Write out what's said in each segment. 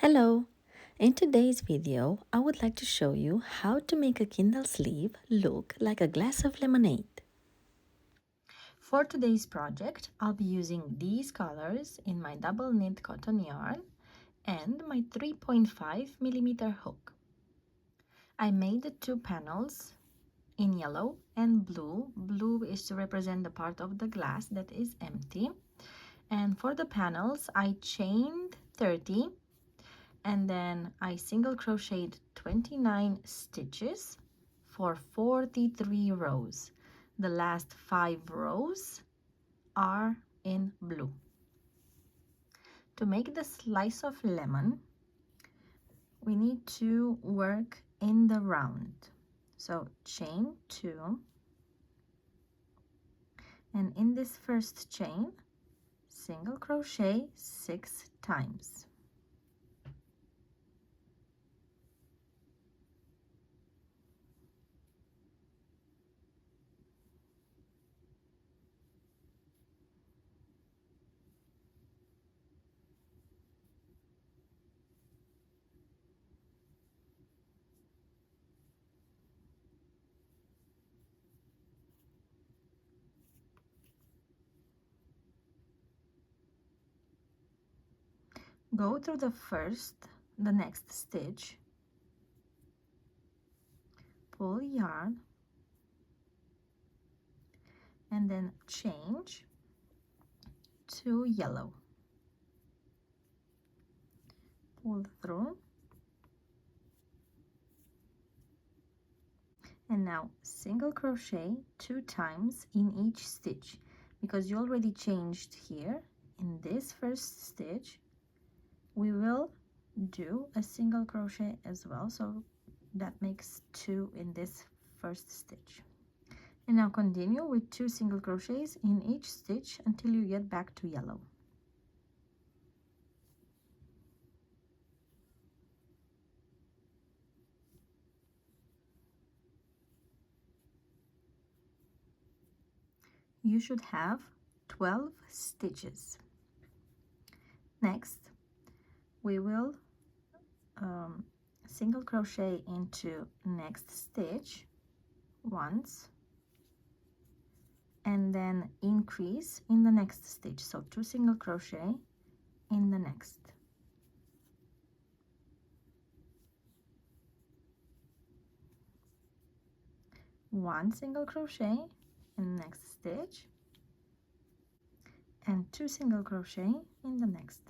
Hello! In today's video, I would like to show you how to make a Kindle sleeve look like a glass of lemonade. For today's project, I'll be using these colors in my double knit cotton yarn and my 3.5mm hook. I made the two panels in yellow and blue. Blue is to represent the part of the glass that is empty. And for the panels, I chained 30 and then I single crocheted 29 stitches for 43 rows. The last 5 rows are in blue. To make the slice of lemon, we need to work in the round. So chain 2, and in this first chain, single crochet 6 times. Go through the next stitch, pull yarn, and then change to yellow. Pull through, and now single crochet 2 times in each stitch, because you already changed here. In this first stitch we will do a single crochet as well, so that makes 2 in this first stitch. And now continue with 2 single crochets in each stitch until you get back to yellow. You should have 12 stitches. Next, we will single crochet into next stitch once, and then increase in the next stitch, so 2 single crochet in the next. One single crochet in the next stitch, and 2 single crochet in the next.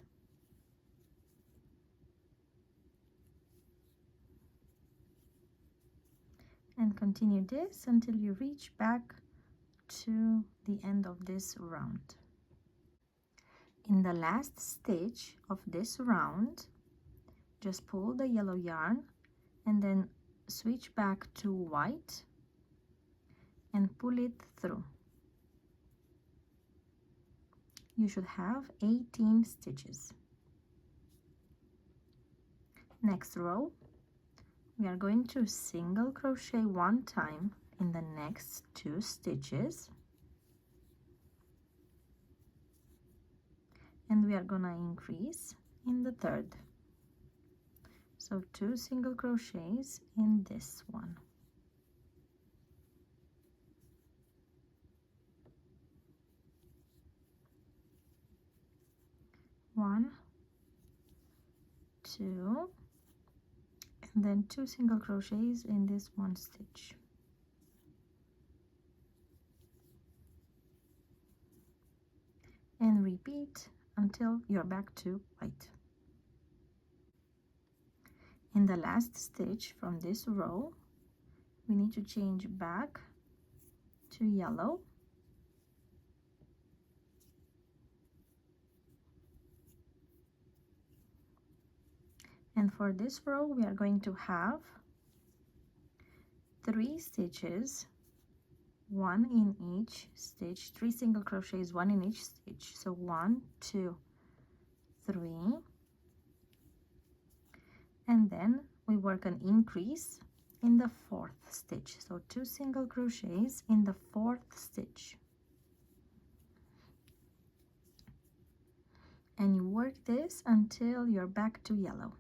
And continue this until you reach back to the end of this round. In the last stitch of this round, just pull the yellow yarn and then switch back to white and pull it through. You should have 18 stitches. Next row, we are going to single crochet 1 time in the next 2 stitches, and we are gonna increase in the third, so 2 single crochets in this one. One, 2, and then 2 single crochets in this one stitch. And repeat until you're back to white. In the last stitch from this row, we need to change back to yellow, and for this row we are going to have 3 stitches, 1 in each stitch, 3 single crochets, 1 in each stitch, so 1, 2, 3, and then we work an increase in the 4th stitch, so 2 single crochets in the 4th stitch, and you work this until you're back to yellow.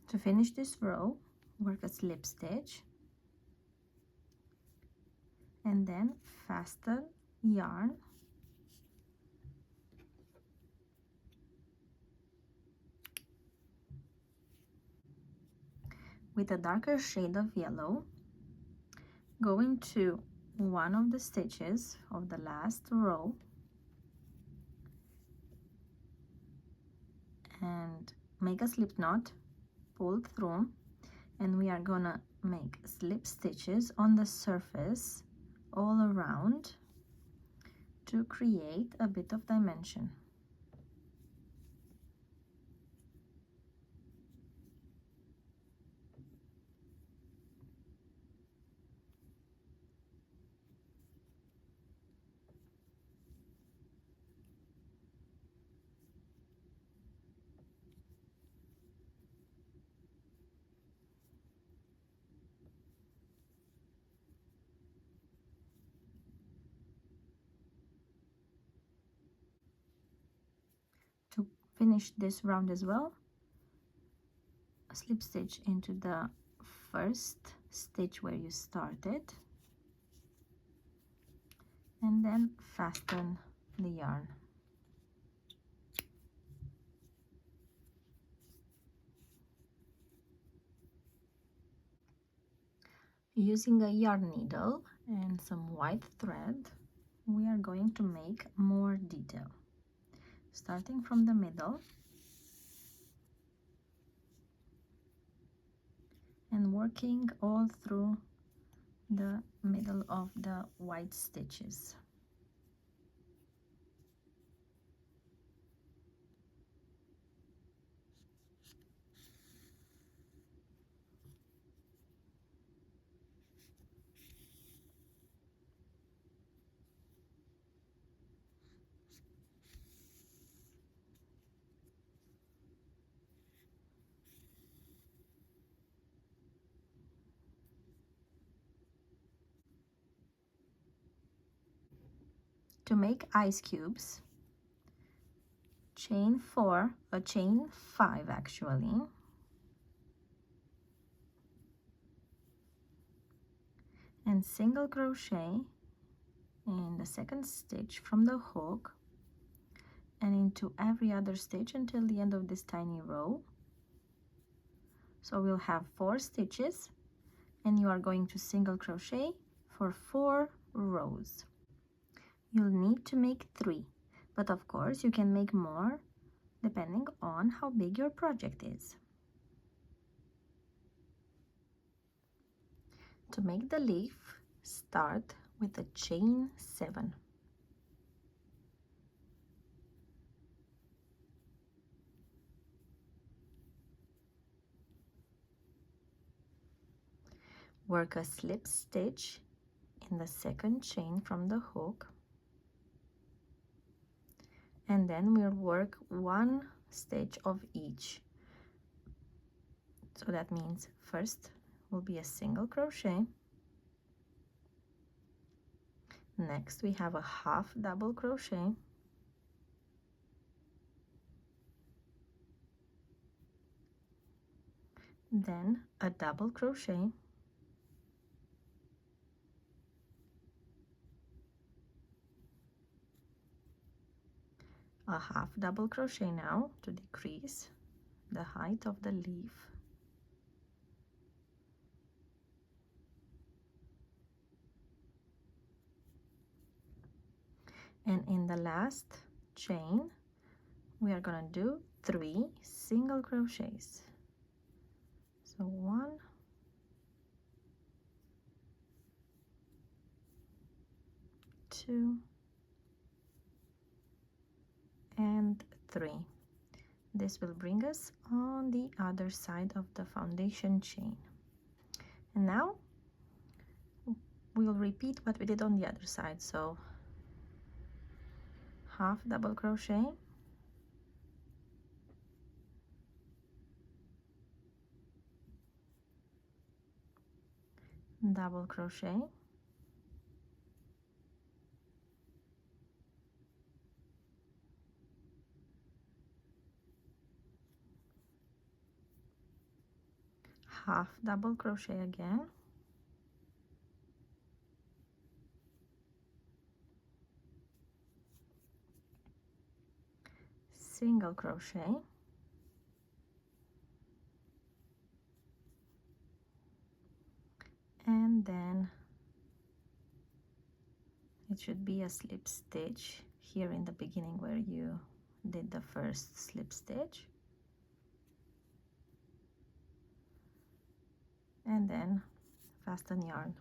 To finish this row, work a slip stitch and then fasten yarn with a darker shade of yellow. Go into one of the stitches of the last row and make a slip knot, pull through, and we are gonna make slip stitches on the surface all around to create a bit of dimension. To finish this round as well, slip stitch into the first stitch where you started and then fasten the yarn. Using a yarn needle and some white thread, we are going to make more detail. Starting from the middle and working all through the middle of the white stitches. To make ice cubes, chain 5 actually, and single crochet in the second stitch from the hook and into every other stitch until the end of this tiny row. So we'll have 4 stitches and you are going to single crochet for 4 rows. You'll need to make 3, but of course you can make more depending on how big your project is. To make the leaf, start with a chain 7. Work a slip stitch in the second chain from the hook, and then we'll work 1 stitch of each. So that means first will be a single crochet, next we have a half double crochet, then a double crochet, a half double crochet now to decrease the height of the leaf, and in the last chain we are gonna do 3 single crochets. So 1, 2, and 3. This will bring us on the other side of the foundation chain. And now we'll repeat what we did on the other side. So half double crochet, double crochet, half double crochet again, single crochet, and then it should be a slip stitch here in the beginning where you did the first slip stitch, and then fasten yarn.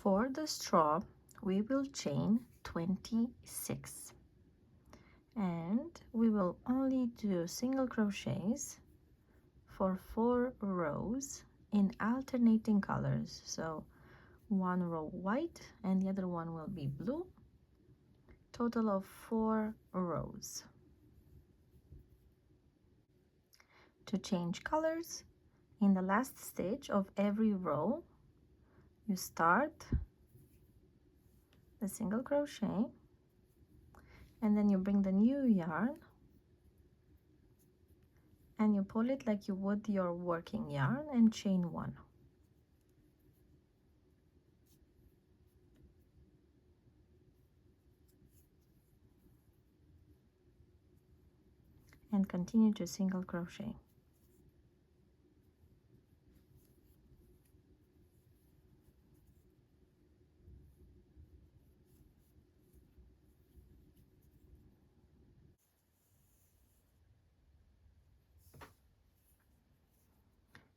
For the straw, we will chain 26, and we will only do single crochets for 4 rows in alternating colors. So one row white and the other one will be blue. Total of 4 rows. To change colors, in the last stitch of every row, you start the single crochet, and then you bring the new yarn and you pull it like you would your working yarn and chain 1. And continue to single crochet.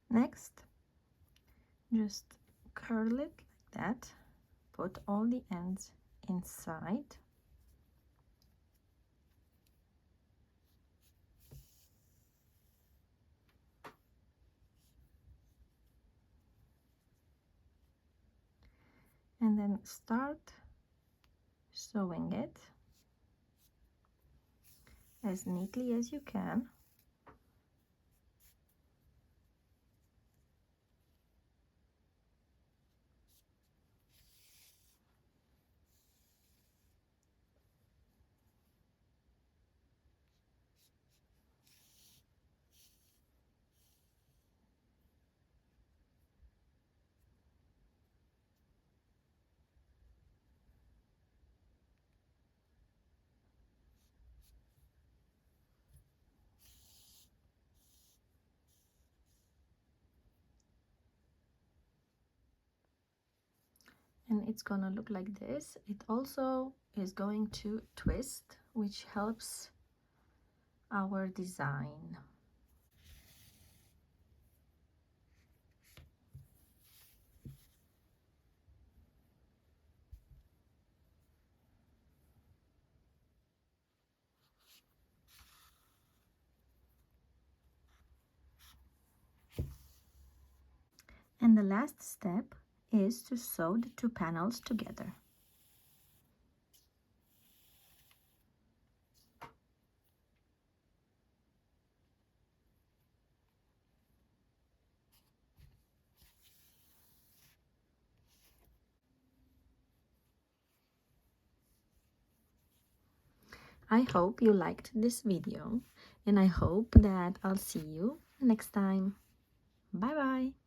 Next, just curl it like that, put all the ends inside, and then start sewing it as neatly as you can. And it's gonna look like this. It also is going to twist, which helps our design. And the last step is to sew the 2 panels together. I hope you liked this video, and I hope that I'll see you next time. Bye bye!